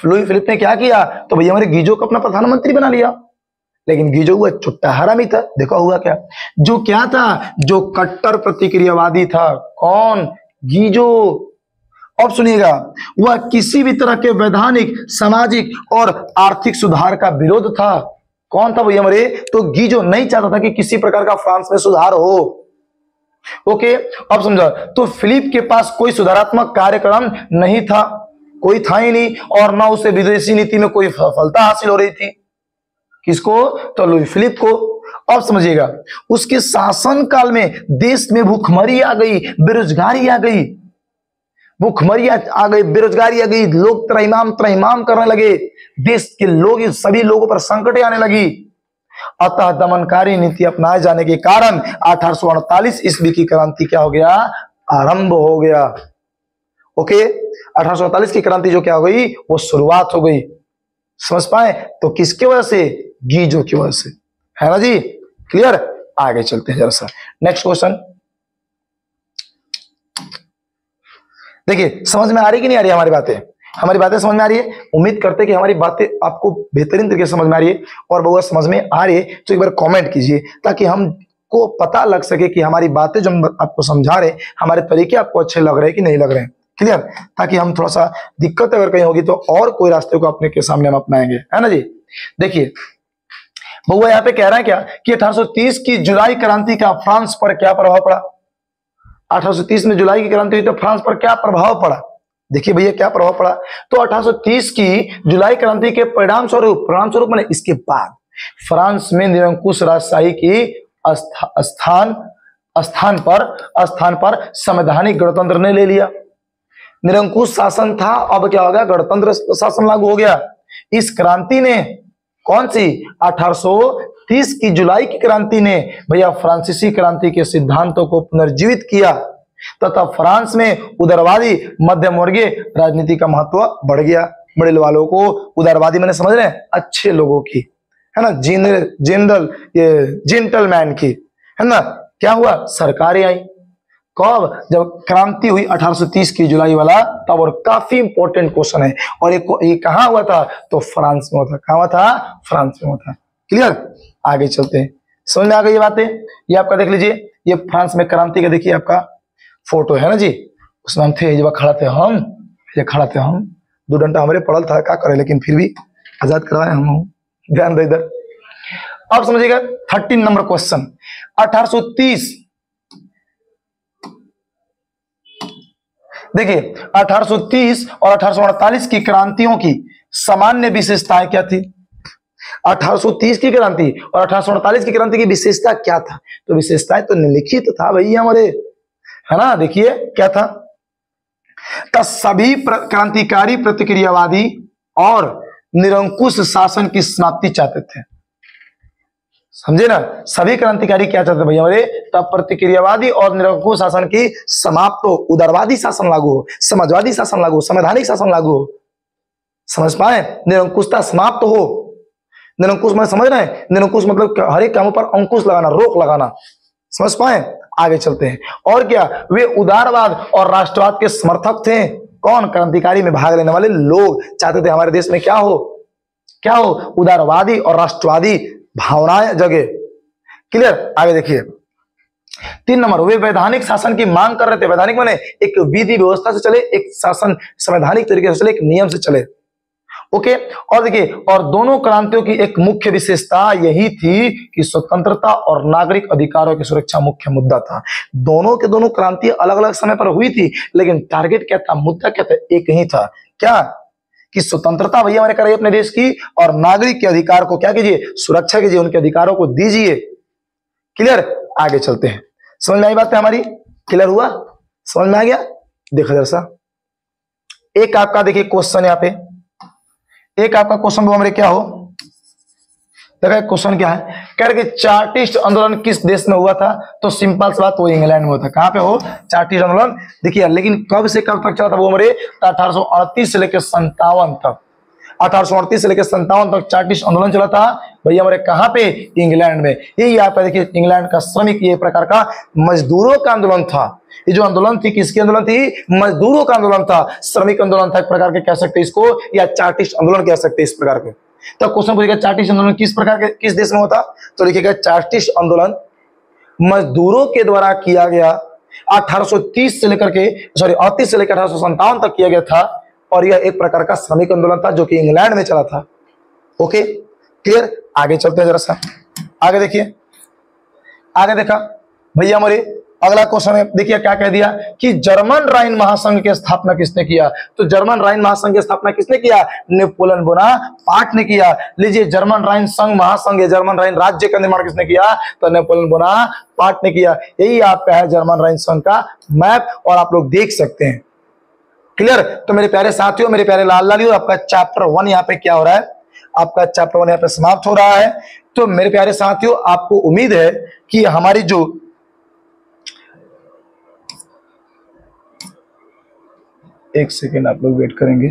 लुई फिलिप ने क्या किया, तो भैया हमारे गीजो को अपना प्रधानमंत्री बना लिया, लेकिन गीजो हुआ चुट्टा हरामी था। देखो हुआ क्या, जो क्या था, जो कट्टर प्रतिक्रियावादी था। कौन, गीजो। अब सुनिएगा, वह किसी भी तरह के वैधानिक, सामाजिक और आर्थिक सुधार का विरोध था। कौन था भैया हमारे, तो गीजो नहीं चाहता था कि किसी प्रकार का फ्रांस में सुधार हो। ओके, अब समझा, तो फिलिप के पास कोई सुधारात्मक कार्यक्रम नहीं था, कोई था ही नहीं, और ना उसे विदेशी नीति में कोई सफलता हासिल हो रही थी। किसको, तो लुई फिलिप को। अब समझिएगा, उसके शासन काल में देश में भूखमरी आ गई, बेरोजगारी आ गई, भूखमरी आ गई, बेरोजगारी आ गई, लोग त्रहिमाम करने लगे, देश के लोग, सभी लोगों पर संकटें आने लगी। अतः दमनकारी नीति अपनाए जाने के कारण 1848 ईस्वी की क्रांति क्या हो गया, आरंभ हो गया। ओके, 1848 की क्रांति जो क्या हो गई, वो शुरुआत हो गई। समझ पाए, तो किसकी वजह से, गीजो की वजह से, है ना जी, क्लियर। आगे चलते हैं जरा सा, नेक्स्ट क्वेश्चन। देखिए समझ में आ रही कि नहीं आ रही हमारी बातें, हमारी बातें समझ में आ रही है। उम्मीद करते हैं कि हमारी बातें आपको बेहतरीन तरीके से समझ में आ रही है, और बहुत समझ में आ रही है तो एक बार कमेंट कीजिए, ताकि हमको पता लग सके कि हमारी बातें जो हम आपको समझा रहे हैं, हमारे तरीके आपको अच्छे लग रहे हैं कि नहीं लग रहे हैं, क्लियर। ताकि हम थोड़ा सा दिक्कत अगर कहीं होगी तो और कोई रास्ते को अपने के सामने हम अपनाएंगे, है ना जी। देखिए बउआ यहाँ पे कह रहा है क्या कि 1830 की जुलाई क्रांति का फ्रांस पर क्या प्रभाव पड़ा। 1830 में जुलाई की क्रांति हुई तो फ्रांस पर क्या प्रभाव पड़ा। देखिए भैया क्या प्रभाव पड़ा, तो 1830 की जुलाई क्रांति के परिणाम स्वरूप मैंने इसके बाद फ्रांस में निरंकुश राजशाही की स्थान पर संवैधानिक गणतंत्र ने ले लिया। निरंकुश शासन था, अब क्या हो गया, गणतंत्र शासन लागू हो गया। इस क्रांति ने, कौन सी, 1830 की जुलाई की क्रांति ने भैया फ्रांसीसी क्रांति के सिद्धांतों को पुनर्जीवित किया, तथा फ्रांस में उदारवादी मध्यमवर्गीय राजनीति का महत्व बढ़ गया। बड़े वालों को उदारवादी मैंने समझ रहे हैं, अच्छे लोगों की, है ना, जनरल ये जेंटलमैन की, है ना। क्या हुआ, सरकारें आई। कब, जब क्रांति हुई 1830 की जुलाई वाला तब, और काफी इंपॉर्टेंट क्वेश्चन है। और ये कहां हुआ था, तो फ्रांस में हुआ था। कहां हुआ था, फ्रांस में हुआ था, क्लियर। आगे चलते हैं, समझ में आ गई ये बातें। ये आपका देख लीजिए, ये फ्रांस में क्रांति का देखिए आपका फोटो है ना जी। उसमें हम थे, जब खड़ा थे हम, ये खड़ा थे हम, 2 घंटा हमारे पड़ल था, क्या करे, लेकिन फिर भी आजाद करवाए हम। ध्यान दे इधर। अब समझिएगा 13 नंबर क्वेश्चन। 1830, देखिए 1830 और 1848 की क्रांतियों की सामान्य विशेषताएं क्या थी। 1830 की क्रांति और 1848 की क्रांति की विशेषता क्या था, तो विशेषताएं तो निम्नलिखित था भैया हमारे, है ना। देखिए क्या था, तो सभी क्रांतिकारी प्रतिक्रियावादी और निरंकुश शासन की समाप्ति चाहते थे। समझे ना, सभी क्रांतिकारी क्या चाहते भैया हमारे, तब प्रतिक्रियावादी और निरंकुश शासन की समाप्त हो, उदारवादी शासन लागू हो, समाजवादी शासन लागू हो, संवैधानिक शासन लागू हो। समझ पाए, निरंकुशता समाप्त हो। निरंकुश मैं समझ रहे हैं, निरंकुश मतलब हर एक कामों पर अंकुश लगाना, रोक लगाना। समझ पाए, आगे चलते हैं। और क्या, वे उदारवाद और राष्ट्रवाद के समर्थक थे। कौन, क्रांतिकारी में भाग लेने वाले लोग चाहते थे हमारे देश में क्या हो, उदारवादी और राष्ट्रवादी भावनाएं जगे, क्लियर। आगे देखिए 3 नंबर, वे वैधानिक शासन की मांग कर रहे थे। वैधानिक माने एक विधि व्यवस्था से चले, एक शासन संवैधानिक तरीके से चले, एक नियम से चले। ओके, और देखिए, और दोनों क्रांतियों की एक मुख्य विशेषता यही थी कि स्वतंत्रता और नागरिक अधिकारों की सुरक्षा मुख्य मुद्दा था। दोनों के दोनों क्रांति अलग अलग समय पर हुई थी, लेकिन टारगेट क्या था, मुद्दा क्या था, एक ही था। क्या, कि स्वतंत्रता भैया हमारे करिए अपने देश की, और नागरिक के अधिकार को क्या कीजिए, सुरक्षा कीजिए, उनके अधिकारों को दीजिए, क्लियर। आगे चलते हैं, समझ में आई बात है हमारी? क्लियर हुआ? समझ में आ गया? देखो जरा सा, एक आपका देखिए क्वेश्चन यहाँ पे, एक आपका क्वेश्चन वो हमारे क्या हो, देखा क्वेश्चन क्या है, कह रहे कि चार्टिस्ट आंदोलन किस देश में हुआ था? तो सिंपल सी बात, वो इंग्लैंड में हुआ था। कहां पे हो? चार्टिस्ट आंदोलन। देखिए लेकिन कब से कब तक चला था वो हमारे? 1838 से लेकर 57 तक, 1838 से लेकर 57 तक चार्टिस्ट आंदोलन चला था भैया हमारे। कहां पे? इंग्लैंड में। ये यहाँ पे देखिए इंग्लैंड का श्रमिक, ये प्रकार का मजदूरों का आंदोलन था। ये जो आंदोलन थी, किसकी आंदोलन थी? मजदूरों का आंदोलन था, श्रमिक आंदोलन था एक प्रकार के, कह सकते हैं इसको, या चार्टिस्ट आंदोलन कह सकते हैं इस प्रकार के। तो क्वेश्चन पूछेगा चार्टिस्ट आंदोलन किस प्रकार के, किस देश में होता? तो लिखेगा चार्टिस्ट आंदोलन मजदूरों के द्वारा किया गया, 1830 से लेकर के 38 से लेकर 1857 तक किया गया था, और यह एक प्रकार का श्रमिक आंदोलन था जो कि इंग्लैंड में चला था। Okay clear? आगे चलते हैं जरा सा, आगे देखिए, आगे देखा भैया हमारे अगला क्वेश्चन है, देखिए क्या कह दिया कि जर्मन राइन महासंघ की स्थापना किसने किया? तो जर्मन राइन महासंघ की स्थापना किसने किया? नेपोलियन बोनापार्ट ने किया। लीजिए जर्मन राइन संघ महासंघ, जर्मन राइन राज्य का निर्माण किसने किया? तो नेपोलियन बोनापार्ट ने किया। यही आपका है जर्मन राइन संघ का मैप, और आप लोग देख सकते हैं। क्लियर? तो मेरे प्यारे साथियों, मेरे प्यारे लाल लालियों, आपका चैप्टर 1 यहाँ पे क्या हो रहा है? आपका चैप्टर 1 यहाँ पे समाप्त हो रहा है। तो मेरे प्यारे साथियों, आपको उम्मीद है कि हमारी जो एक सेकेंड आप लोग वेट करेंगे।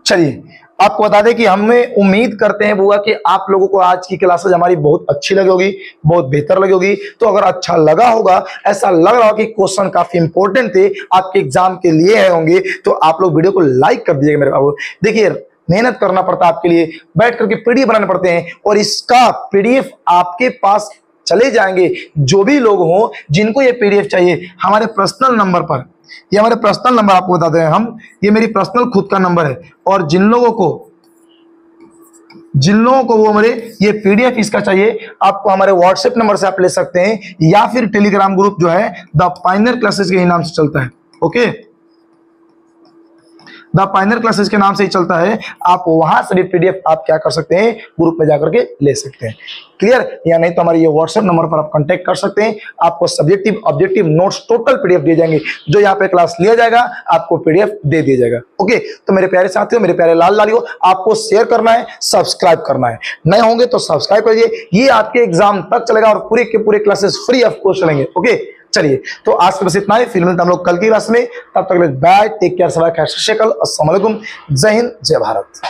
चलिए आपको बता दें कि हमें उम्मीद करते हैं बुआ कि आप लोगों को आज की क्लासेज हमारी बहुत अच्छी लगी होगी, बहुत बेहतर लगी होगी। तो अगर अच्छा लगा होगा, ऐसा लग रहा हो कि क्वेश्चन काफी इंपॉर्टेंट थे, आपके एग्जाम के लिए है होंगे, तो आप लोग वीडियो को लाइक कर दीजिएगा मेरे बाबू। देखिए मेहनत करना पड़ता है आपके लिए, बैठ करके पीडीएफ बनाने पड़ते हैं, और इसका पीडीएफ आपके पास चले जाएंगे। जो भी लोग हों जिनको ये पीडीएफ चाहिए, हमारे पर्सनल नंबर पर, ये हमारे पर्सनल नंबर आपको बताते हैं हम, ये मेरी पर्सनल खुद का नंबर है, और जिन लोगों को वो हमारे ये पीडीएफ इसका चाहिए, आपको हमारे व्हाट्सएप नंबर से आप ले सकते हैं, या फिर टेलीग्राम ग्रुप जो है द पायनियर क्लासेस के ही नाम से चलता है। ओके, द पायनियर क्लासेस के नाम से ही चलता है। आप वहां से भी पीडीएफ आप क्या कर सकते हैं, ग्रुप में जाकर के ले सकते हैं। क्लियर? या नहीं तो हमारे ये व्हाट्सएप नंबर पर आप कांटेक्ट कर सकते हैं। आपको subjective objective notes total PDF दिए जाएंगे, जो यहाँ पे क्लास लिया जाएगा आपको पीडीएफ दे दिया जाएगा। ओके, तो मेरे प्यारे साथियों, मेरे प्यारे लाल लालियों, आपको शेयर करना है, सब्सक्राइब करना है। नए होंगे तो सब्सक्राइब करिए, ये आपके एग्जाम तक चलेगा और पूरे के पूरे क्लासेस फ्री ऑफ कॉस्ट चलेंगे। ओके चलिए, तो आज के बस इतना ही, फिर मिलते हैं हम लोग कल की क्लास में। तब तक बाय, टेक केयर, सबाई खैर, अस्सलाम वालेकुम, जय हिंद, जय भारत।